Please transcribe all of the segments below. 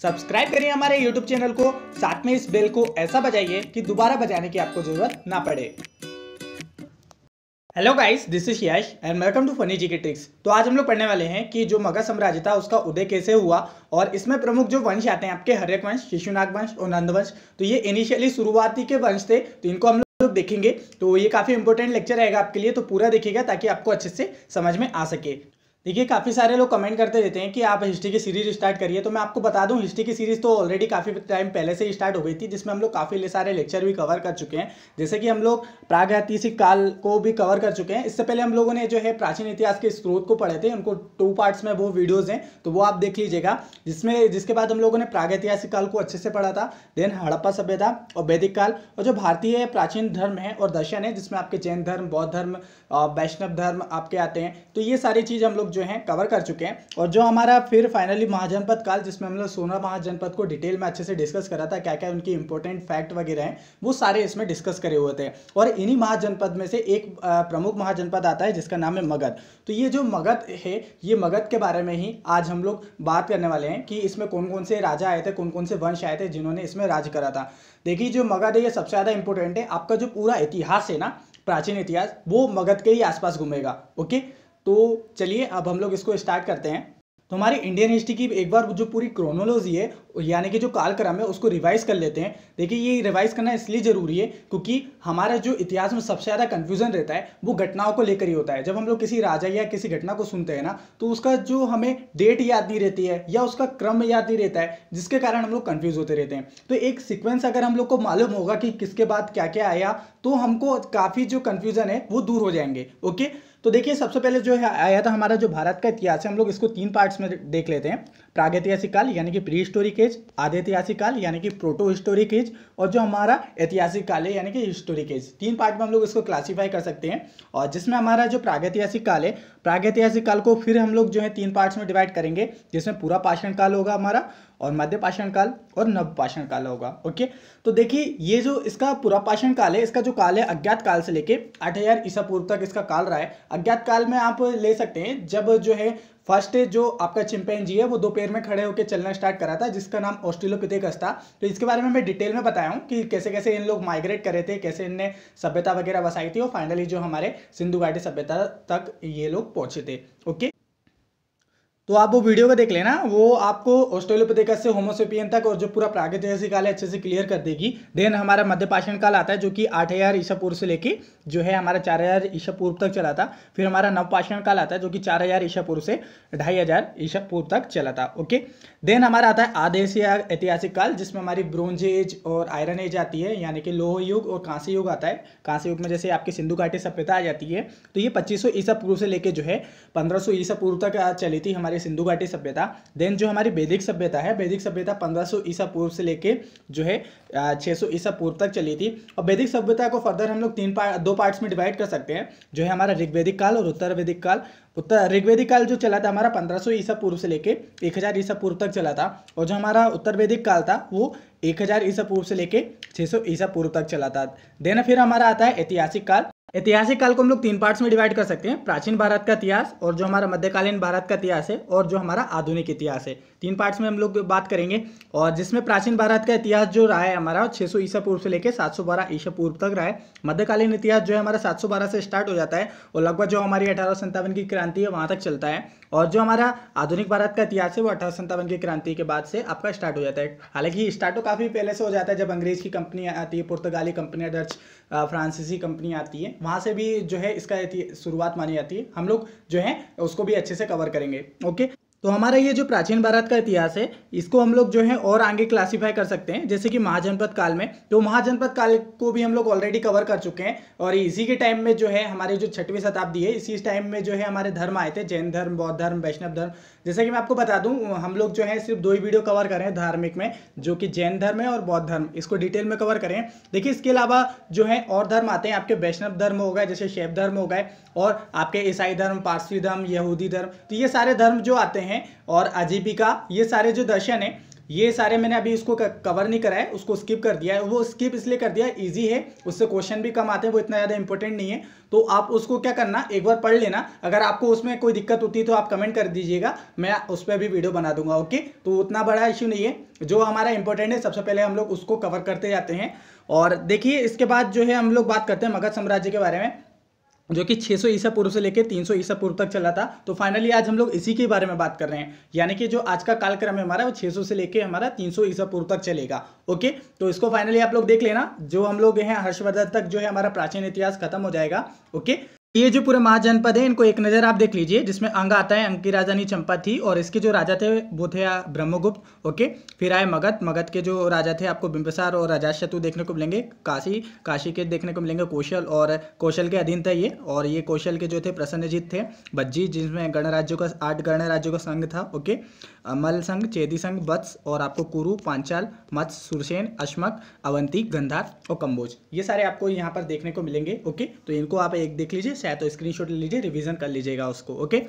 Subscribe करिए हमारे YouTube channel को, साथ में इस बेल को ऐसा बजाइए कि दोबारा बजाने की आपको जरूरत ना पड़े। Hello guys, this is Yash and welcome to funny GK tricks. तो आज हम लोग पढ़ने वाले हैं कि जो मगध साम्राज्य था उसका उदय कैसे हुआ और इसमें प्रमुख जो वंश आते हैं आपके हर्यक वंश, शिशुनाग वंश और नंद वंश। तो ये इनिशियली शुरुआती के वंश थे, तो इनको हम लोग देखेंगे। तो ये काफी इंपॉर्टेंट लेक्चर रहेगा आपके लिए, तो पूरा देखिएगा ताकि आपको अच्छे से समझ में आ सके। देखिए, काफ़ी सारे लोग कमेंट करते रहते हैं कि आप हिस्ट्री की सीरीज स्टार्ट करिए। तो मैं आपको बता दूं, हिस्ट्री की सीरीज तो ऑलरेडी काफ़ी टाइम पहले से ही स्टार्ट हो गई थी, जिसमें हम लोग काफ़ी सारे लेक्चर भी कवर कर चुके हैं। जैसे कि हम लोग प्रागैतिहासिक काल को भी कवर कर चुके हैं। इससे पहले हम लोगों ने जो है प्राचीन इतिहास के स्रोत को पढ़े थे, उनको 2 पार्ट्स में वो वीडियोज़ हैं, तो वो आप देख लीजिएगा। जिसके बाद हम लोगों ने प्रागैतिहासिक काल को अच्छे से पढ़ा था, देन हड़प्पा सभ्यता और वैदिक काल, और जो भारतीय प्राचीन धर्म है और दर्शन है, जिसमें आपके जैन धर्म, बौद्ध धर्म, वैष्णव धर्म आपके आते हैं। तो ये सारी चीज़ हम लोग जो है कवर कर चुके हैं। और जो हमारा फिर फाइनली महाजनपद काल, जिसमें हम लोग 16 महाजनपद को डिटेल में अच्छे से डिस्कस करा था, क्या क्या उनकी इंपॉर्टेंट फैक्ट वगैरह हैं, वो सारे इसमें डिस्कस करे हुए थे। और इन्हीं महाजनपद में से एक प्रमुख महाजनपद आता है जिसका नाम है मगध। तो ये जो मगध है, ये मगध के बारे में ही आज हम लोग बात करने वाले हैं कि इसमें कौन कौन से राजा आए थे, कौन कौन से वंश आए थे जिन्होंने इसमें राज करा था। देखिए, जो मगध है ये सबसे ज़्यादा इंपॉर्टेंट है। आपका जो पूरा इतिहास है ना, प्राचीन इतिहास, वो मगध के ही आसपास घूमेगा। ओके, तो चलिए अब हम लोग इसको स्टार्ट करते हैं। तो हमारी इंडियन हिस्ट्री की एक बार जो पूरी क्रोनोलॉजी है, यानी कि जो कालक्रम है, उसको रिवाइज कर लेते हैं। देखिए, ये रिवाइज करना इसलिए जरूरी है क्योंकि हमारा जो इतिहास में सबसे ज़्यादा कंफ्यूजन रहता है वो घटनाओं को लेकर ही होता है। जब हम लोग किसी राजा या किसी घटना को सुनते हैं ना, तो उसका जो हमें डेट याद नहीं रहती है या उसका क्रम याद नहीं रहता है, जिसके कारण हम लोग कंफ्यूज होते रहते हैं। तो एक सीक्वेंस अगर हम लोग को मालूम होगा कि किसके बाद क्या क्या आया, तो हमको काफ़ी जो कंफ्यूजन है वो दूर हो जाएंगे। ओके, तो देखिए, सबसे पहले जो है आया था हमारा जो भारत का इतिहास है, हम लोग इसको 3 पार्ट्स में देख लेते हैं। प्रागैतिहासिक काल यानी कि प्री हिस्टोरिक एज, आधे ऐतिहासिक काल यानी कि प्रोटो हिस्टोरिक एज, और जो हमारा ऐतिहासिक काल है यानी कि हिस्टोरिक एज। 3 पार्ट में हम लोग इसको क्लासीफाई कर सकते हैं। और जिसमें हमारा जो प्रागैतिहासिक काल है, प्रागैतिहासिक काल को फिर हम लोग जो है 3 पार्ट्स में डिवाइड करेंगे, जिसमें पूरा पाषाण काल होगा हमारा, और मध्य पाषाण काल और नव पाषाण काल होगा। ओके, तो देखिए, ये जो इसका पूरा पाषाण काल है, इसका जो काल है अज्ञात काल से लेके 8000 ईसा पूर्व तक इसका काल रहा है। अज्ञात काल में आप ले सकते हैं जब जो है फर्स्ट जो आपका चिंपैंजी है वो 2 पैर में खड़े होकर चलना स्टार्ट करा था, जिसका नाम ऑस्ट्रेलोपिथेकस था। तो इसके बारे में मैं डिटेल में बताया हूँ कि कैसे कैसे इन लोग माइग्रेट करे थे, कैसे इनने सभ्यता वगैरह बसाई थी, और फाइनली जो हमारे सिंधु घाटी सभ्यता तक ये लोग पहुंचे थे। ओके, तो आप वो वीडियो को देख लेना, वो आपको ऑस्ट्रेलोपिथेकस से होमोसेपियन तक और जो पूरा प्रागैतिहासिक काल है अच्छे से क्लियर कर देगी। देन हमारा मध्य पाषाण काल आता है, जो कि 8000 ईसा पूर्व से लेके जो है हमारा 4000 ईसा पूर्व तक चला था। फिर हमारा नव पाषाण काल आता है, जो कि 4000 ईसा पूर्व से 2500 ईसा पूर्व तक चला था। ओके, देन हमारा आता है आधे ऐतिहासिक काल, जिसमें हमारी ब्रोंज एज और आयरन एज आती है, यानी कि लोह युग और कांस्य युग आता है। कांस्य युग में जैसे आपकी सिंधु घाटी सभ्यता आ जाती है, तो ये 2500 ईसा पूर्व से लेके जो है 1500 ईसा पूर्व तक चली थी हमारी सिंधु घाटी सभ्यता। देन जो हमारी वैदिक सभ्यता है, वैदिक सभ्यता 1500 ईसा पूर्व से लेके जो है 600 ईसा पूर्व तक चली थी। और वैदिक सभ्यता को फर्दर हम लोग 2 पार्ट्स में डिवाइड कर सकते हैं, जो है हमारा ऋग्वैदिक काल और उत्तर वैदिक काल। उत्तर ऋग्वैदिक काल जो चला था हमारा 1500 ईसा पूर्व से लेके 1000 ईसा पूर्व तक चला था, और जो हमारा उत्तर वैदिक काल था वो 1000 ईसा पूर्व से लेके 600 ईसा पूर्व तक चला था। देन फिर हमारा आता है ऐतिहासिक काल। ऐतिहासिक काल को हम लोग 3 पार्ट्स में डिवाइड कर सकते हैं, प्राचीन भारत का इतिहास, और जो हमारा मध्यकालीन भारत का इतिहास है, और जो हमारा आधुनिक इतिहास है। 3 पार्ट्स में हम लोग बात करेंगे। और जिसमें प्राचीन भारत का इतिहास जो रहा है हमारा 600 ईसा पूर्व से लेकर 712 ईसा पूर्व तक रहा है। मध्यकालीन इतिहास जो है हमारा 712 से स्टार्ट हो जाता है और लगभग जो हमारी 1857 की क्रांति है वहाँ तक चलता है। और जो हमारा आधुनिक भारत का इतिहास है वो 1857 की क्रांति के बाद से आपका स्टार्ट हो जाता है। हालांकि स्टार्ट तो काफ़ी पहले से हो जाता है, जब अंग्रेज की कंपनी आती है, पुर्तगाली कंपनियाँ, डच फ्रांसीसी कंपनी आती है, वहाँ से भी जो है इसका शुरुआत मानी जाती है। हम लोग जो है उसको भी अच्छे से कवर करेंगे। ओके, तो हमारा ये जो प्राचीन भारत का इतिहास है, इसको हम लोग जो है और आगे क्लासीफाई कर सकते हैं, जैसे कि महाजनपद काल में। तो महाजनपद काल को भी हम लोग ऑलरेडी कवर कर चुके हैं, और इसी के टाइम में जो है हमारी जो 6वीं शताब्दी है, इसी टाइम में जो है हमारे धर्म आए थे, जैन धर्म, बौद्ध धर्म, वैष्णव धर्म। जैसे कि मैं आपको बता दूं, हम लोग जो है सिर्फ 2 ही वीडियो कवर करें धार्मिक में, जो कि जैन धर्म है और बौद्ध धर्म, इसको डिटेल में कवर करें। देखिए, इसके अलावा जो है और धर्म आते हैं, आपके वैष्णव धर्म हो गए, जैसे शैव धर्म हो गए, और आपके ईसाई धर्म, पारसी धर्म, यहूदी धर्म। तो ये सारे धर्म जो आते हैं, और आजीविका, ये सारे जो दर्शन है, ये सारे मैंने अभी इसको कवर नहीं करा है, उसको स्किप कर दिया है। वो स्किप इसलिए कर दिया, ईजी है, उससे क्वेश्चन भी कम आते हैं, वो इतना ज़्यादा इंपॉर्टेंट नहीं है। तो आप उसको क्या करना, एक बार पढ़ लेना। अगर आपको उसमें कोई दिक्कत होती है तो आप कमेंट कर दीजिएगा, मैं उस पर भी वीडियो बना दूंगा। ओके, तो उतना बड़ा इश्यू नहीं है। जो हमारा इंपॉर्टेंट है सबसे पहले हम लोग उसको कवर करते जाते हैं। और देखिए इसके बाद जो है हम लोग बात करते हैं मगध साम्राज्य के बारे में, जो कि 600 ईसा पूर्व से लेकर 300 ईसा पूर्व तक चला था। तो फाइनली आज हम लोग इसी के बारे में बात कर रहे हैं, यानी कि जो आज का कालक्रम है हमारा वो 600 से लेकर हमारा 300 ईसा पूर्व तक चलेगा। ओके, तो इसको फाइनली आप लोग देख लेना। जो हम लोग हैं हर्षवर्धन तक जो है हमारा प्राचीन इतिहास खत्म हो जाएगा। ओके, ये जो पूरे महाजनपद है इनको एक नज़र आप देख लीजिए, जिसमें अंग आता है। अंग की राजधानी चंपा थी और इसके जो राजा थे वो थे ब्रह्मगुप्त। ओके, फिर आए मगध। मगध के जो राजा थे आपको बिंबिसार और अजातशत्रु देखने को मिलेंगे। काशी के देखने को मिलेंगे कौशल, और कौशल के अधीन था ये। और ये कौशल के जो थे प्रसन्नजीत थे। भज्जी, जिसमें गणराज्यों का 8 गणराज्यों का संघ था। ओके, मल संघ, चेदी संघ, वत्स, और आपको कुरु, पांचाल, मत्स्य, सुरसेन, अश्मक, अवंती, गंधार और कंबोज, ये सारे आपको यहाँ पर देखने को मिलेंगे। ओके, तो इनको आप एक देख लीजिए, चाहे तो स्क्रीनशॉट ले लीजिए, रिवीजन कर लीजिएगा उसको। ओके,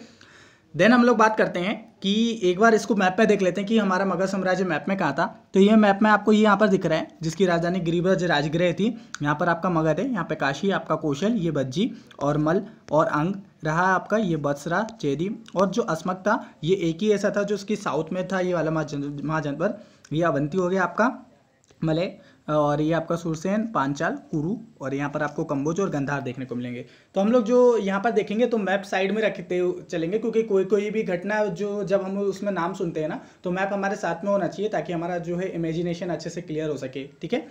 देन हम लोग बात करते हैं कि एक बार इसको मैप पे देख लेते हैं कि हमारा मगध साम्राज्य मैप में कहाँ था। तो ये मैप में आपको ये यहाँ पर दिख रहा है, जिसकी राजधानी गिरिब्रज राजगृह थी। यहाँ पर आपका मगध है, यहाँ पे काशी, आपका कौशल, ये भज्जी और मल और अंग रहा आपका, ये बत्सरा, चेदी, और जो अस्मक था ये एक ही ऐसा था जो उसकी साउथ में था, ये वाला महाजनपद। ये अवंती हो गया आपका मलय, और ये आपका सुरसेन, पांचाल, कुरु, और यहाँ पर आपको कंबोज और गंधार देखने को मिलेंगे। तो हम लोग जो यहाँ पर देखेंगे तो मैप साइड में रखते चलेंगे, क्योंकि कोई भी घटना जो जब हम उसमें नाम सुनते हैं ना, तो मैप हमारे साथ में होना चाहिए, ताकि हमारा जो है इमेजिनेशन अच्छे से क्लियर हो सके। ठीक है,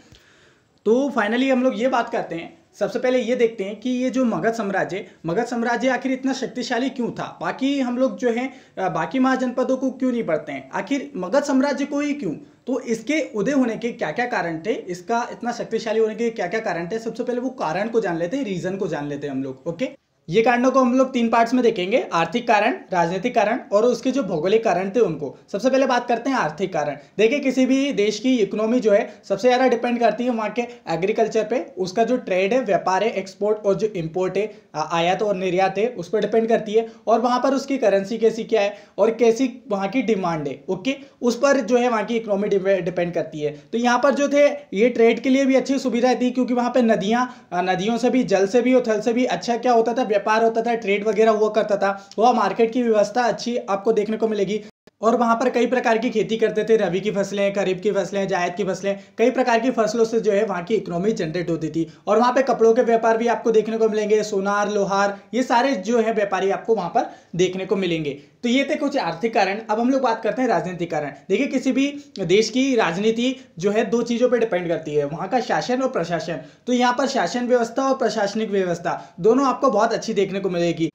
तो फाइनली हम लोग ये बात करते हैं, सबसे पहले ये देखते हैं कि ये जो मगध साम्राज्य आखिर इतना शक्तिशाली क्यों था। बाकी हम लोग जो है बाकी महाजनपदों को क्यों नहीं पढ़ते हैं, आखिर मगध साम्राज्य को ही क्यों। तो इसके उदय होने के क्या क्या कारण थे, इसका इतना शक्तिशाली होने के क्या क्या कारण थे, सबसे पहले वो कारण को जान लेते हैं, रीजन को जान लेते हैं हम लोग। ओके, ये कारणों को हम लोग 3 पार्ट्स में देखेंगे, आर्थिक कारण, राजनीतिक कारण और उसके जो भौगोलिक कारण थे उनको। सबसे पहले बात करते हैं आर्थिक कारण। देखिए किसी भी देश की इकोनॉमी जो है सबसे ज़्यादा डिपेंड करती है वहाँ के एग्रीकल्चर पे, उसका जो ट्रेड है, व्यापार है, एक्सपोर्ट और जो इम्पोर्ट है, आयात और निर्यात है, उस पर डिपेंड करती है। और वहाँ पर उसकी करेंसी कैसी क्या है और कैसी वहाँ की डिमांड है। ओके, उस पर जो है वहाँ की इकोनॉमी डिपेंड करती है। तो यहाँ पर जो थे ये ट्रेड के लिए भी अच्छी सुविधा थी, क्योंकि वहाँ पर नदियों से भी, जल से भी और थल से भी अच्छा क्या होता था, व्यापार होता था, ट्रेड वगैरह हुआ करता था। वह मार्केट की व्यवस्था अच्छी आपको देखने को मिलेगी। और वहाँ पर कई प्रकार की खेती करते थे, रबी की फसलें, खरीफ की फसलें, जायद की फसलें, कई प्रकार की फसलों से जो है वहाँ की इकोनॉमी जनरेट होती थी। और वहाँ पे कपड़ों के व्यापार भी आपको देखने को मिलेंगे, सोनार, लोहार, ये सारे जो है व्यापारी आपको वहाँ पर देखने को मिलेंगे। तो ये थे कुछ आर्थिक कारण। अब हम लोग बात करते हैं राजनीतिक कारण। देखिए किसी भी देश की राजनीति जो है 2 चीज़ों पर डिपेंड करती है, वहाँ का शासन और प्रशासन। तो यहाँ पर शासन व्यवस्था और प्रशासनिक व्यवस्था दोनों आपको बहुत अच्छी देखने को मिलेगी।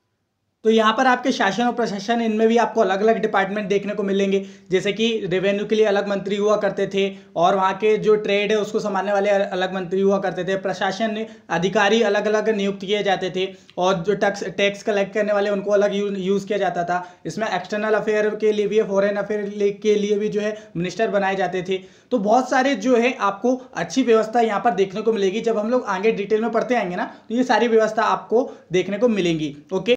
तो यहाँ पर आपके शासन और प्रशासन, इनमें भी आपको अलग अलग डिपार्टमेंट देखने को मिलेंगे, जैसे कि रेवेन्यू के लिए अलग मंत्री हुआ करते थे, और वहाँ के जो ट्रेड है उसको संभालने वाले अलग मंत्री हुआ करते थे। प्रशासन अधिकारी अलग अलग नियुक्त किए जाते थे, और जो टैक्स कलेक्ट करने वाले उनको अलग यूज़ किया जाता था। इसमें एक्सटर्नल अफेयर के लिए भी, फॉरेन अफेयर के लिए भी जो है मिनिस्टर बनाए जाते थे। तो बहुत सारे जो है आपको अच्छी व्यवस्था यहाँ पर देखने को मिलेगी। जब हम लोग आगे डिटेल में पढ़ते आएंगे ना, तो ये सारी व्यवस्था आपको देखने को मिलेंगी। ओके,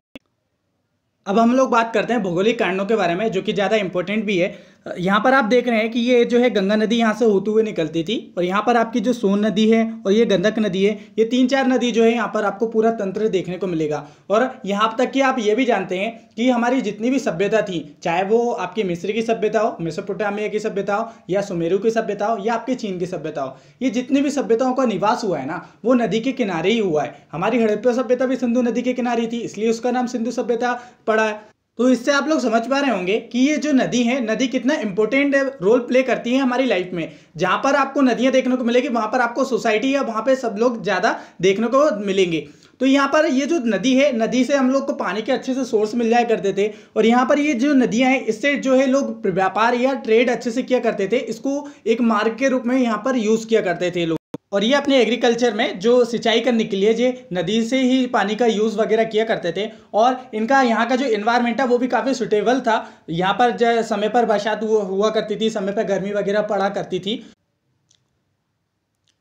अब हम लोग बात करते हैं भौगोलिक कारणों के बारे में, जो कि ज़्यादा इंपॉर्टेंट भी है। यहाँ पर आप देख रहे हैं कि ये जो है गंगा नदी यहाँ से होते हुए निकलती थी, और यहाँ पर आपकी जो सोन नदी है और ये गंडक नदी है, ये 3-4 नदी जो है यहाँ पर आपको पूरा तंत्र देखने को मिलेगा। और यहाँ तक कि आप ये भी जानते हैं कि हमारी जितनी भी सभ्यता थी, चाहे वो आपकी मिस्र की सभ्यता हो, मेसोपोटामिया की सभ्यता हो, या सुमेरु की सभ्यता हो, या आपके चीन की सभ्यता हो, ये जितनी भी सभ्यताओं का निवास हुआ है ना, वो नदी के किनारे ही हुआ है। हमारी हड़प्पा सभ्यता भी सिंधु नदी के किनारे थी, इसलिए उसका नाम सिंधु सभ्यता पड़ा है। तो इससे आप लोग समझ पा रहे होंगे कि ये जो नदी है, नदी कितना इंपॉर्टेंट रोल प्ले करती है हमारी लाइफ में। जहां पर आपको नदियां देखने को मिलेगी, वहां पर आपको सोसाइटी या वहां पे सब लोग ज़्यादा देखने को मिलेंगे। तो यहाँ पर ये जो नदी है, नदी से हम लोग को पानी के अच्छे से सोर्स मिल जाया करते थे। और यहाँ पर ये जो नदियाँ हैं, इससे जो है लोग व्यापार या ट्रेड अच्छे से किया करते थे। इसको एक मार्ग के रूप में यहाँ पर यूज़ किया करते थे लोग। और ये अपने एग्रीकल्चर में जो सिंचाई करने के लिए ये नदी से ही पानी का यूज़ वगैरह किया करते थे। और इनका यहाँ का जो इन्वायरमेंट था वो भी काफ़ी सुटेबल था। यहाँ पर समय पर बरसात हुआ करती थी, समय पर गर्मी वगैरह पड़ा करती थी।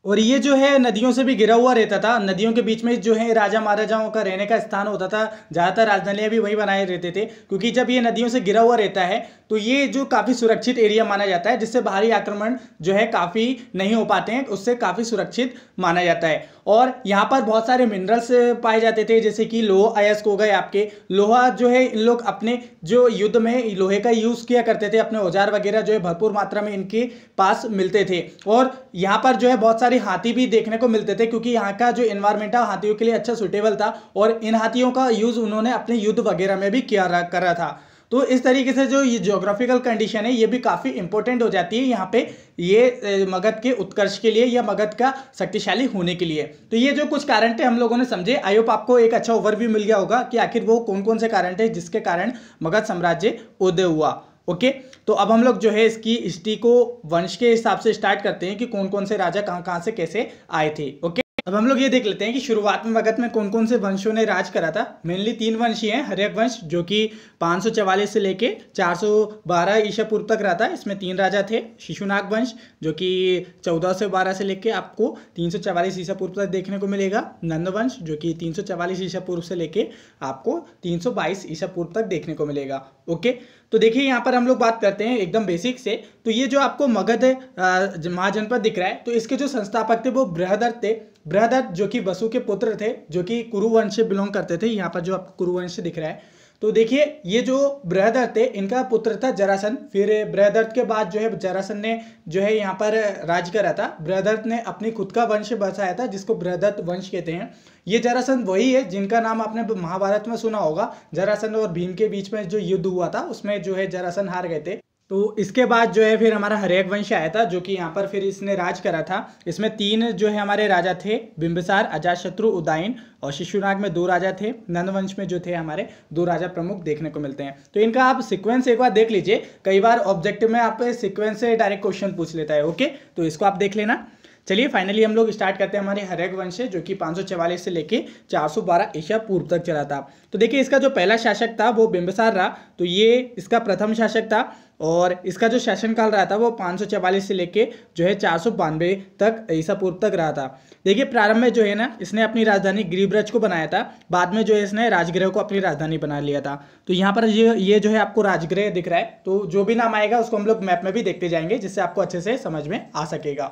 और ये जो है नदियों से भी घिरा हुआ रहता था। नदियों के बीच में जो है राजा महाराजाओं का रहने का स्थान होता था। ज़्यादातर राजधानियाँ भी वही बनाए रहते थे, क्योंकि जब ये नदियों से घिरा हुआ रहता है तो ये जो काफ़ी सुरक्षित एरिया माना जाता है, जिससे बाहरी आक्रमण जो है काफ़ी नहीं हो पाते हैं, उससे काफ़ी सुरक्षित माना जाता है। और यहाँ पर बहुत सारे मिनरल्स पाए जाते थे, जैसे कि लोह अयस्क हो गए आपके। लोहा जो है इन लोग अपने जो युद्ध में लोहे का यूज़ किया करते थे, अपने औजार वगैरह जो है भरपूर मात्रा में इनके पास मिलते थे। और यहाँ पर जो है बहुत सारे हाथी भी देखने को मिलते थे, क्योंकि यहाँ का जो एनवायरमेंट है हाथियों के लिए अच्छा सुटेबल था, और इन हाथियों का यूज़ उन्होंने अपने युद्ध वगैरह में भी करा था। तो इस तरीके से जो ये ज्योग्राफिकल कंडीशन है ये भी काफ़ी इंपॉर्टेंट हो जाती है यहाँ पे, ये मगध के उत्कर्ष के लिए या मगध का शक्तिशाली होने के लिए। तो ये जो कुछ कारण थे हम लोगों ने समझे। आई होप आपको एक अच्छा ओवरव्यू मिल गया होगा कि आखिर वो कौन कौन से कारण थे जिसके कारण मगध साम्राज्य उदय हुआ। ओके, तो अब हम लोग जो है इसकी हिस्ट्री को वंश के हिसाब से स्टार्ट करते हैं कि कौन कौन से राजा कहाँ कहाँ से कैसे आए थे। ओके, अब हम लोग ये देख लेते हैं कि शुरुआत में मगध में कौन कौन से वंशों ने राज करा था। मेनली 3 वंश ही हैं। हर्यक वंश जो कि 544 से लेके 412 ईसा पूर्व तक रहा था, इसमें 3 राजा थे। शिशुनाग वंश जो कि 1412 से लेके आपको 344 ईसा पूर्व तक देखने को मिलेगा। नंद वंश जो कि 344 ईसा पूर्व से लेके आपको 322 ईसा पूर्व तक देखने को मिलेगा। ओके, तो देखिए यहाँ पर हम लोग बात करते हैं एकदम बेसिक से। तो ये जो आपको मगध महाजनपद दिख रहा है, तो इसके जो संस्थापक थे वो बृहदत्त थे। बृहदत्त जो कि वसु के पुत्र थे, जो कि कुरुवंश से बिलोंग करते थे। यहाँ पर जो आपको कुरुवंश दिख रहा है, तो देखिए ये जो बृहदत्त थे इनका पुत्र था जरासंध। फिर बृहदत्त के बाद जो है जरासंध ने जो है यहाँ पर राज करा था। बृहदत्त ने अपनी खुद का वंश बसाया था, जिसको बृहदत्त वंश कहते हैं। ये जरासंध वही है जिनका नाम आपने महाभारत में सुना होगा। जरासंध और भीम के बीच में जो युद्ध हुआ था उसमें जो है जरासंध हार गए थे। तो इसके बाद जो है फिर हमारा हर्यक वंश आया था, जो कि यहाँ पर फिर इसने राज करा था। इसमें 3 जो है हमारे राजा थे, बिंबिसार, अजातशत्रु, उदयन। और शिशुनाग में 2 राजा थे। नंद वंश में जो थे हमारे 2 राजा प्रमुख देखने को मिलते हैं। तो इनका आप सीक्वेंस एक बार देख लीजिए। कई बार ऑब्जेक्टिव में आप सीक्वेंस से डायरेक्ट क्वेश्चन पूछ लेता है। ओके, तो इसको आप देख लेना। चलिए फाइनली हम लोग स्टार्ट करते हैं हमारे हर्यक वंश से, जो कि 544 से लेके 412 ईसा पूर्व तक चला था। तो देखिए इसका जो पहला शासक था वो बिंबिसार रहा। तो ये इसका प्रथम शासक था, और इसका जो शासनकाल रहा था वो 544 से लेके जो है 492 तक ईसा पूर्व तक रहा था। देखिए प्रारंभ में जो है ना इसने अपनी राजधानी गिरिब्रज को बनाया था। बाद में जो है इसने राजगृह को अपनी राजधानी बना लिया था। तो यहाँ पर ये जो है आपको राजगृह दिख रहा है। तो जो भी नाम आएगा उसको हम लोग मैप में भी देखते जाएंगे, जिससे आपको अच्छे से समझ में आ सकेगा।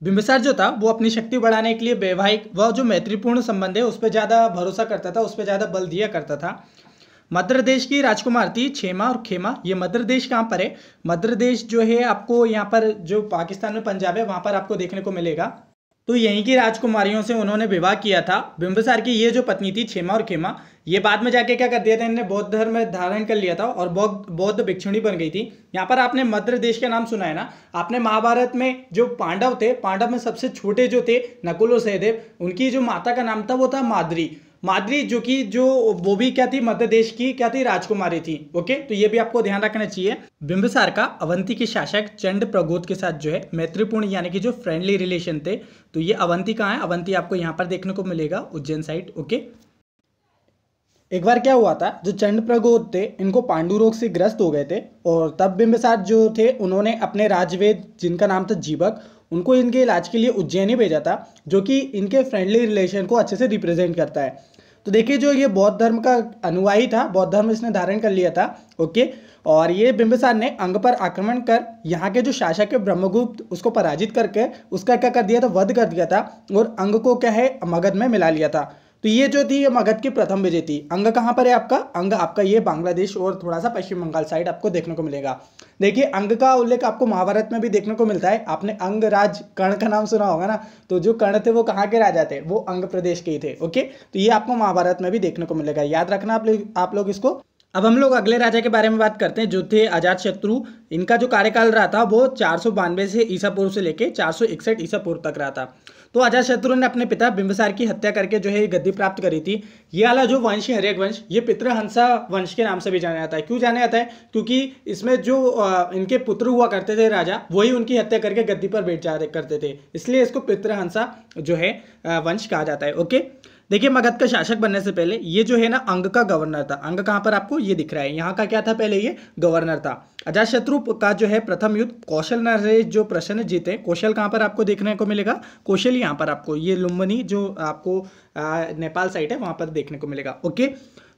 बिंबिसार जो था वो अपनी शक्ति बढ़ाने के लिए वैवाहिक व जो मैत्रीपूर्ण संबंध है उस पर ज़्यादा भरोसा करता था, उस पर ज़्यादा बल दिया करता था। मद्र देश की राजकुमार थी क्षेमा और खेमा। ये मद्र देश कहाँ पर है? मद्र देश जो है आपको यहाँ पर जो पाकिस्तान में पंजाब है वहाँ पर आपको देखने को मिलेगा। तो यहीं की राजकुमारियों से उन्होंने विवाह किया था। बिंबिसार की ये जो पत्नी थी क्षेमा और खेमा, ये बाद में जाके क्या कर दिया था, इन्हें बौद्ध धर्म में धारण कर लिया था और बौद्ध भिक्षुणी बन गई थी। यहाँ पर आपने मद्र देश का नाम सुना है ना। आपने महाभारत में जो पांडव थे, पांडव में सबसे छोटे जो थे नकुल और सहदेव, उनकी जो माता का नाम था वो था माद्री। माद्री जो कि वो भी क्या थी, मध्य देश की क्या थी, राजकुमारी थी। ओके, तो ये भी आपको ध्यान रखना चाहिए। बिंबिसार का अवंती के शासक चंड प्रगोत के साथ जो है मैत्रीपूर्ण यानी कि जो फ्रेंडली रिलेशन थे। तो ये अवंती कहाँ है? अवंती आपको यहाँ पर देखने को मिलेगा, उज्जैन साइड। ओके, एक बार क्या हुआ था, जो चंड प्रगोत थे इनको पांडु रोग से ग्रस्त हो गए थे, और तब बिंबिसार जो थे उन्होंने अपने राजवेद जिनका नाम था जीवक, उनको इनके इलाज के लिए उज्जैनी भेजा था, जो कि इनके फ्रेंडली रिलेशन को अच्छे से रिप्रेजेंट करता है। तो देखिए जो ये बौद्ध धर्म का अनुयायी था, बौद्ध धर्म इसने धारण कर लिया था। ओके, और ये बिंबिसार ने अंग पर आक्रमण कर यहाँ के जो शासक है ब्रह्मगुप्त, उसको पराजित करके उसका क्या कर दिया था, वध कर दिया था, और अंग को क्या है मगध में मिला लिया था। तो ये जो थी ये मगध की प्रथम विजय थी। अंग कहाँ पर है आपका? अंग आपका ये बांग्लादेश और थोड़ा सा पश्चिम बंगाल साइड आपको देखने को मिलेगा। देखिए अंग का उल्लेख आपको महाभारत में भी देखने को मिलता है। आपने अंगराज कर्ण का नाम सुना होगा ना। तो जो कर्ण थे वो कहाँ के राजा थे? वो अंग प्रदेश के ही थे। ओके, तो ये आपको महाभारत में भी देखने को मिलेगा, याद रखना आप लोग इसको। अब हम लोग अगले राजा के बारे में बात करते हैं, जो थे अजातशत्रु। इनका जो कार्यकाल रहा था वो 492 से ईसा पूर्व से लेके 461 ईसा पूर्व तक रहा था। तो अजातशत्रु ने अपने पिता बिंबिसार की हत्या करके जो है गद्दी प्राप्त करी थी। ये वाला जो वंश है हर्यक वंश, ये पितृहंसा वंश के नाम से भी जाना जाता है। क्यों जाना जाता है? क्योंकि इसमें जो इनके पुत्र हुआ करते थे राजा, वही उनकी हत्या करके गद्दी पर बैठ जा करते थे, इसलिए इसको पितृहंसा जो है वंश कहा जाता है। ओके, देखिए मगध का शासक बनने से पहले ये जो है ना अंग का गवर्नर था। अंग कहाँ पर आपको ये दिख रहा है, यहाँ का क्या था पहले, ये गवर्नर था। अजातशत्रु का जो है प्रथम युद्ध कौशल नरेश जो प्रश्न जीते। कौशल कहाँ पर आपको देखने को मिलेगा, कौशल यहाँ पर आपको ये लुम्बिनी जो आपको नेपाल साइड है वहाँ पर देखने को मिलेगा। ओके,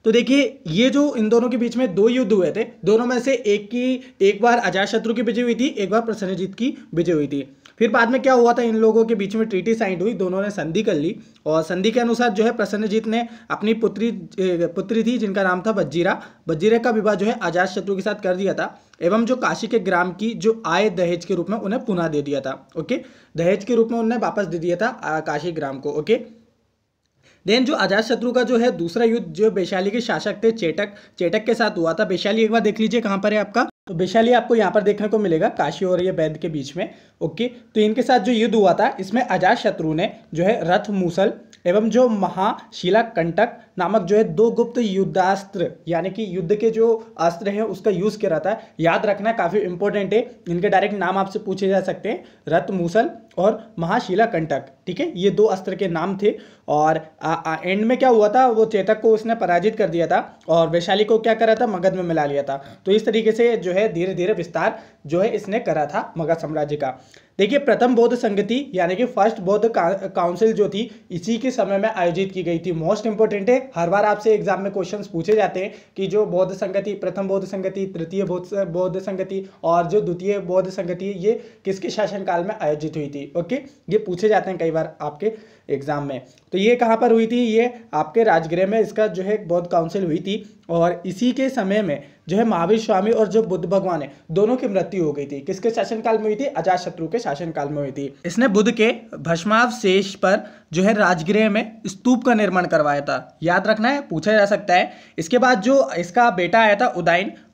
तो देखिए ये जो इन दोनों के बीच में दो युद्ध हुए थे, दोनों में से एक बार अजातशत्रु की विजय हुई थी, एक बार प्रसेनजीत की विजय हुई थी। फिर बाद में क्या हुआ था, इन लोगों के बीच में ट्रीटी साइन हुई, दोनों ने संधि कर ली और संधि के अनुसार जो है प्रसेनजीत ने अपनी पुत्री थी जिनका नाम था वज्जीरा का विवाह जो है अजातशत्रु के साथ कर दिया था एवं जो काशी के ग्राम की जो आय दहेज के रूप में उन्हें पुनः दे दिया था। ओके, दहेज के रूप में उन्हें वापस दे दिया था काशी ग्राम को। ओके, देन जो अजातशत्रु का जो है दूसरा युद्ध जो वैशाली के शासक थे चेटक के साथ हुआ था। वैशाली एक बार देख लीजिए कहाँ पर है आपका, तो वैशाली आपको यहाँ पर देखने को मिलेगा काशी और ये वैद्य के बीच में। ओके, तो इनके साथ जो युद्ध हुआ था इसमें अजातशत्रु ने जो है रथ मूसल एवं जो महाशिला कंटक नामक जो है दो गुप्त युद्धास्त्र यानी कि युद्ध के जो अस्त्र हैं उसका यूज किया था। याद रखना काफी इंपॉर्टेंट है, इनके डायरेक्ट नाम आपसे पूछे जा सकते हैं, रथ मूसल और महाशिला कंटक। ठीक है, ये दो अस्त्र के नाम थे और एंड में क्या हुआ था, वो चेतक को उसने पराजित कर दिया था और वैशाली को क्या करा था, मगध में मिला लिया था। तो इस तरीके से जो है धीरे धीरे विस्तार जो है इसने करा था मगध साम्राज्य का। देखिए प्रथम बौद्ध संगति यानी कि फर्स्ट बौद्ध काउंसिल जो थी इसी के समय में आयोजित की गई थी। मोस्ट इंपोर्टेंट है, हर बार आपसे एग्जाम में क्वेश्चंस पूछे जाते हैं कि जो बौद्ध संगति, प्रथम बौद्ध संगति, तृतीय बौद्ध संगति और जो द्वितीय बौद्ध संगति ये किसके शासनकाल में आयोजित हुई थी। ओके, ये पूछे जाते हैं कई बार आपके एग्जाम में। तो ये कहाँ पर हुई थी, ये आपके राजगृह में इसका जो है बौद्ध काउंसिल हुई थी और इसी के समय में जो है महावीर स्वामी और जो बुद्ध भगवान है दोनों की मृत्यु हो गई थी। किसके शासनकाल में हुई थी, अजातशत्रु के शासनकाल में हुई थी। इसने बुद्ध के भस्मावशेष पर जो है राजगृह में स्तूप का निर्माण करवाया था। याद रखना है, पूछा जा सकता है। इसके बाद जो इसका बेटा आया था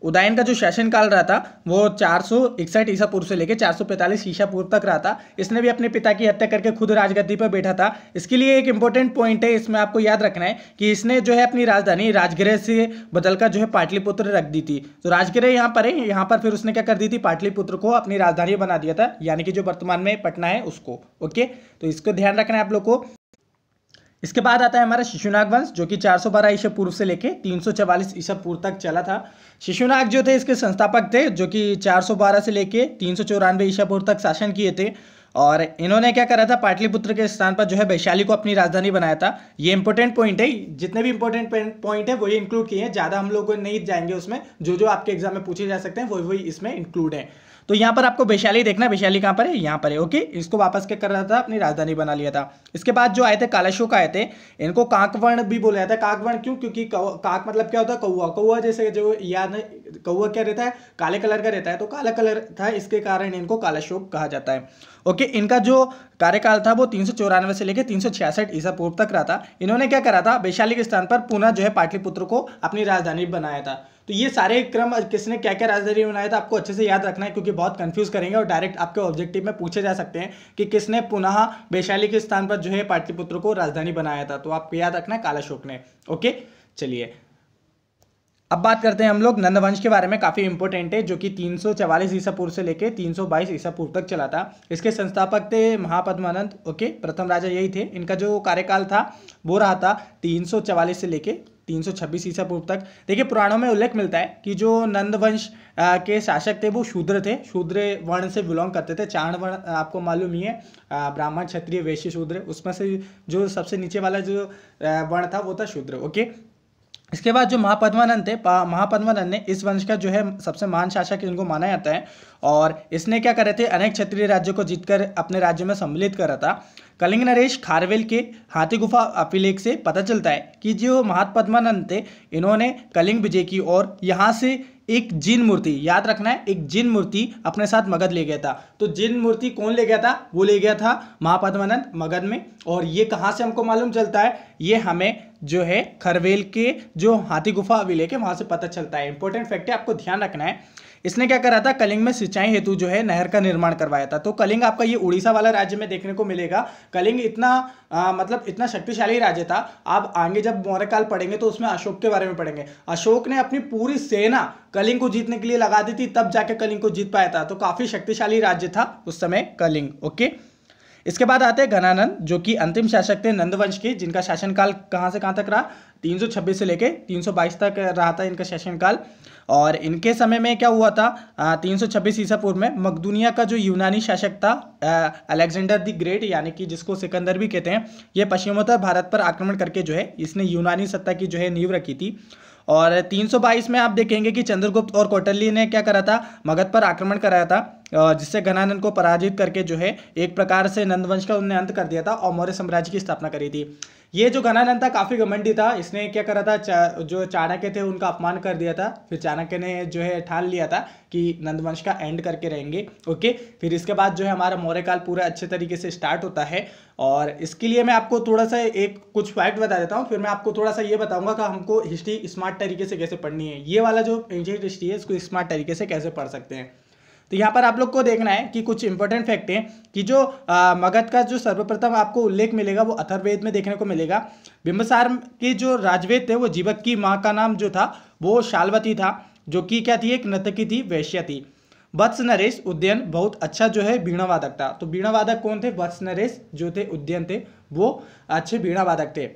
उदयन का जो शासनकाल रहा था वो 461 ईसा पूर्व से लेकर 445 ईसा पूर्व तक रहा था। इसने भी अपने पिता की हत्या करके खुद राजगद्दी पर बैठा था। इसके लिए एक इंपॉर्टेंट पॉइंट है, इसमें आपको याद रखना है कि इसने जो है अपनी राजधानी राजगृह से बदलकर जो है पाटलिपुत्र रख दी थी। तो राजगृह यहाँ पर है, यहाँ पर फिर उसने क्या कर दी थी, पाटलिपुत्र को अपनी राजधानी बना दिया था, यानी कि जो वर्तमान में पटना है उसको। ओके, तो इसको ध्यान रखना है आप लोग को। इसके बाद आता है हमारा शिशुनाग वंश जो कि 412 ईसा पूर्व से लेके 344 ईसा पूर्व तक चला था। शिशुनाग जो थे इसके संस्थापक थे जो कि 412 से लेके 394 ईसा पूर्व तक शासन किए थे और इन्होंने क्या करा था, पाटलिपुत्र के स्थान पर जो है वैशाली को अपनी राजधानी बनाया था। ये इंपॉर्टेंट पॉइंट है, जितने भी इंपॉर्टेंट पॉइंट है वही इंक्लूड किए हैं, ज़्यादा हम लोग नहीं जाएंगे उसमें, जो आपके एग्जाम में पूछे जा सकते हैं वही इसमें इंक्लूड है। तो यहाँ पर आपको वैशाली देखना, वैशाली कहाँ पर है, यहाँ पर है। ओके, इसको वापस क्या कर रहा था, अपनी राजधानी बना लिया था। इसके बाद जो आए थे कालाशोक आए थे, इनको काकवर्ण भी बोला जाता है। काकवर्ण क्यों, क्योंकि काक मतलब क्या होता है, कौआ जैसे जो याद है, कौआ क्या रहता है, काले कलर का रहता है, तो काला कलर था, इसके कारण इनको कालाशोक कहा जाता है। ओके, इनका जो कार्यकाल था वो 394 से लेकर 366 ईसा पूर्व तक रहा था। इन्होंने क्या करा था, वैशाली के स्थान पर पुनः जो है पाटलिपुत्र को अपनी राजधानी बनाया था। तो ये सारे क्रम किसने क्या क्या राजधानी बनाया था आपको अच्छे से याद रखना है, क्योंकि बहुत कंफ्यूज करेंगे और डायरेक्ट आपके ऑब्जेक्टिव में पूछे जा सकते हैं कि किसने पुनः वैशाली के स्थान पर जो है पाटलिपुत्र को राजधानी बनाया था। तो आपको याद रखना है कालाशोक ने। ओके, चलिए अब बात करते हैं हम लोग नंद वंश के बारे में। काफ़ी इंपॉर्टेंट है, जो कि 344 ईसा पूर्व से लेके 322 ईसा पूर्व तक चला था। इसके संस्थापक थे महापद्मानंद। ओके, प्रथम राजा यही थे। इनका जो कार्यकाल था वो रहा था 344 से लेके 326 ईसा पूर्व तक। देखिए पुराणों में उल्लेख मिलता है कि जो नंद वंश के शासक थे वो शूद्र थे, शूद्र वर्ण से बिलोंग करते थे। 4 वर्ण आपको मालूम ही है, ब्राह्मण, क्षत्रिय, वैश्य, शूद्र। उसमें से जो सबसे नीचे वाला जो वर्ण था वो था शूद्र। ओके, इसके बाद जो महापद्मानंद थे, महापद्मानंद ने इस वंश का जो है सबसे महान शासक इनको माना जाता है और इसने क्या करे थे, अनेक क्षत्रिय राज्यों को जीतकर अपने राज्य में सम्मिलित करा था। कलिंग नरेश खारवेल के हाथी गुफा अभिलेख से पता चलता है कि जो महापद्मानंद थे इन्होंने कलिंग विजय की और यहाँ से एक जिन मूर्ति, याद रखना है, एक जिन मूर्ति अपने साथ मगध ले गया था। तो जिन मूर्ति कौन ले गया था, वो ले गया था महापद्मानंद मगध में। और ये कहाँ से हमको मालूम चलता है, ये हमें जो है खरवेल के जो हाथी गुफा अभिलेख है वहां से पता चलता है। इंपॉर्टेंट फैक्ट है, आपको ध्यान रखना है। इसने क्या करा था, कलिंग में सिंचाई हेतु जो है नहर का निर्माण करवाया था। तो कलिंग आपका ये उड़ीसा वाला राज्य में देखने को मिलेगा। कलिंग इतना मतलब इतना शक्तिशाली राज्य था। आप आगे जब मौर्यकाल पढ़ेंगे तो उसमें अशोक के बारे में पढ़ेंगे। अशोक ने अपनी पूरी सेना कलिंग को जीतने के लिए लगा दी थी, तब जाके कलिंग को जीत पाया था। तो काफी शक्तिशाली राज्य था उस समय कलिंग। ओके, इसके बाद आते हैं घनानंद, जो कि अंतिम शासक थे नंदवंश के, जिनका शासनकाल कहाँ से कहाँ तक रहा, 326 से लेके 322 तक रहा था इनका शासनकाल। और इनके समय में क्या हुआ था, 326 ईसा पूर्व में मकदूनिया का जो यूनानी शासक था अलेक्जेंडर द ग्रेट, यानी कि जिसको सिकंदर भी कहते हैं, ये पश्चिमोत्तर भारत पर आक्रमण करके जो है इसने यूनानी सत्ता की जो है नींव रखी थी। और 322 में आप देखेंगे कि चंद्रगुप्त और कौटिल्य ने क्या करा था, मगध पर आक्रमण कराया था, जिससे घनानंद को पराजित करके जो है एक प्रकार से नंदवंश का उन्होंने अंत कर दिया था और मौर्य साम्राज्य की स्थापना करी थी। ये जो घनानंद था काफी घमंडी था, इसने क्या करा था, जो चाणक्य थे उनका अपमान कर दिया था। फिर चाणक्य ने जो है ठान लिया था कि नंदवंश का एंड करके रहेंगे। ओके, फिर इसके बाद जो है हमारा मौर्य काल पूरा अच्छे तरीके से स्टार्ट होता है। और इसके लिए मैं आपको थोड़ा सा एक कुछ फैक्ट बता देता हूँ, फिर मैं आपको थोड़ा सा ये बताऊंगा कि हमको हिस्ट्री स्मार्ट तरीके से कैसे पढ़नी है। ये वाला जो एंशिएंट हिस्ट्री है इसको स्मार्ट तरीके से कैसे पढ़ सकते हैं। तो यहाँ पर आप लोग को देखना है कि कुछ इंपॉर्टेंट फैक्ट हैं कि जो मगध का जो सर्वप्रथम आपको उल्लेख मिलेगा वो अथर्ववेद में देखने को मिलेगा। बिंबिसार के जो राजवेद थे वो जीवक की माँ का नाम जो था वो शाल्वती था, जो कि क्या थी, एक नर्तकी थी, वैश्य थी। वत्स नरेश उद्यन बहुत अच्छा जो है वीणावादक था। तो वीणावादक कौन थे, वत्स नरेश जो थे उद्यन थे वो अच्छे वीणावादक थे,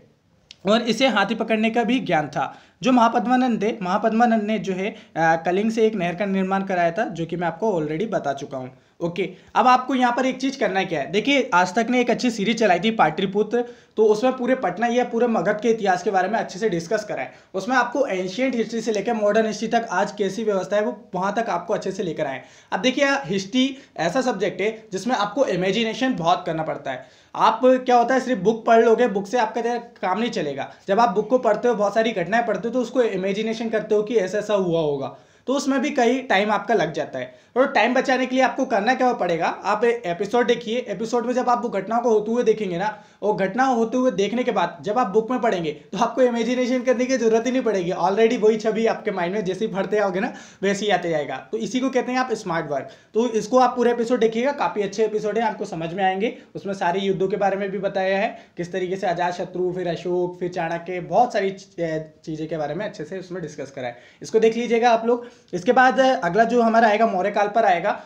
और इसे हाथी पकड़ने का भी ज्ञान था। जो महापद्मानंद थे, महापद्मानंद ने जो है कलिंग से एक नहर का निर्माण कराया था, जो कि मैं आपको ऑलरेडी बता चुका हूँ। ओके, अब आपको यहाँ पर एक चीज करना क्या है, देखिए आज तक ने एक अच्छी सीरीज चलाई थी पाटलिपुत्र, तो उसमें पूरे पटना या पूरे मगध के इतिहास के बारे में अच्छे से डिस्कस करा है। उसमें आपको एंशिएंट हिस्ट्री से लेकर मॉडर्न हिस्ट्री तक आज कैसी व्यवस्था है वो वहां तक आपको अच्छे से लेकर आए। अब देखिए हिस्ट्री ऐसा सब्जेक्ट है जिसमें आपको इमेजिनेशन बहुत करना पड़ता है। आप क्या होता है, सिर्फ बुक पढ़ लोगे, बुक से आपका काम नहीं चलेगा। जब आप बुक को पढ़ते हो, बहुत सारी घटनाएं पढ़ते हो, तो उसको इमेजिनेशन करते हो कि ऐसा ऐसा हुआ होगा, तो उसमें भी कई टाइम आपका लग जाता है। और टाइम बचाने के लिए आपको करना क्या पड़ेगा, आप एपिसोड देखिए। एपिसोड में जब आप वो घटनाओं को होते हुए देखेंगे ना, वो घटना होते हुए देखने के बाद जब आप बुक में पढ़ेंगे तो आपको इमेजिनेशन करने की जरूरत ही नहीं पड़ेगी। ऑलरेडी वही छवि आपके माइंड में जैसे ही पढ़ते आओगे ना वैसे ही आते जाएगा। तो इसी को कहते हैं आप स्मार्ट वर्क। तो इसको आप पूरे एपिसोड देखिएगा, काफी अच्छे एपिसोड है, आपको समझ में आएंगे। उसमें सारे युद्धों के बारे में भी बताया है, किस तरीके से अजात शत्रु, फिर अशोक, फिर चाणक्य, बहुत सारी चीजें के बारे में अच्छे से उसमें डिस्कस करा है। इसको देख लीजिएगा आप लोग। इसके बाद अगला जो हमारा आएगा मौर्य काल पर आएगा,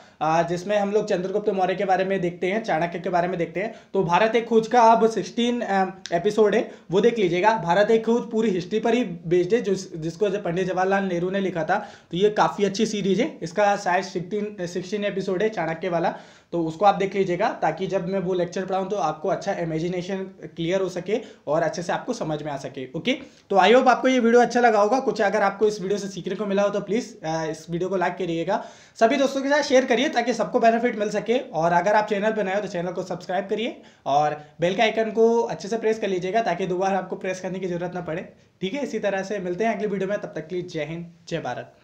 जिसमें हम लोग चंद्रगुप्त मौर्य के बारे में देखते हैं, चाणक्य के बारे में देखते हैं। तो भारत एक खोज का अब 16 एपिसोड है, वो देख लीजिएगा। भारत एक खोज पूरी हिस्ट्री पर ही बेस्ड है, जिसको पंडित जवाहरलाल नेहरू ने लिखा था। तो ये काफी अच्छी सीरीज है, इसका शायद 16 एपिसोड है चाणक्य वाला, तो उसको आप देख लीजिएगा, ताकि जब मैं वो लेक्चर पढ़ाऊँ तो आपको अच्छा इमेजिनेशन क्लियर हो सके और अच्छे से आपको समझ में आ सके। ओके, तो आई होप आपको ये वीडियो अच्छा लगा होगा। कुछ अगर आपको इस वीडियो से सीखने को मिला हो तो प्लीज़ इस वीडियो को लाइक करिएगा, सभी दोस्तों के साथ शेयर करिए ताकि सबको बेनिफिट मिल सके। और अगर आप चैनल पर नए हो तो चैनल को सब्सक्राइब करिए और बेल के आइकन को अच्छे से प्रेस कर लीजिएगा ताकि दोबारा आपको प्रेस करने की जरूरत ना पड़े। ठीक है, इसी तरह से मिलते हैं अगली वीडियो में, तब तक के लिए जय हिंद, जय भारत।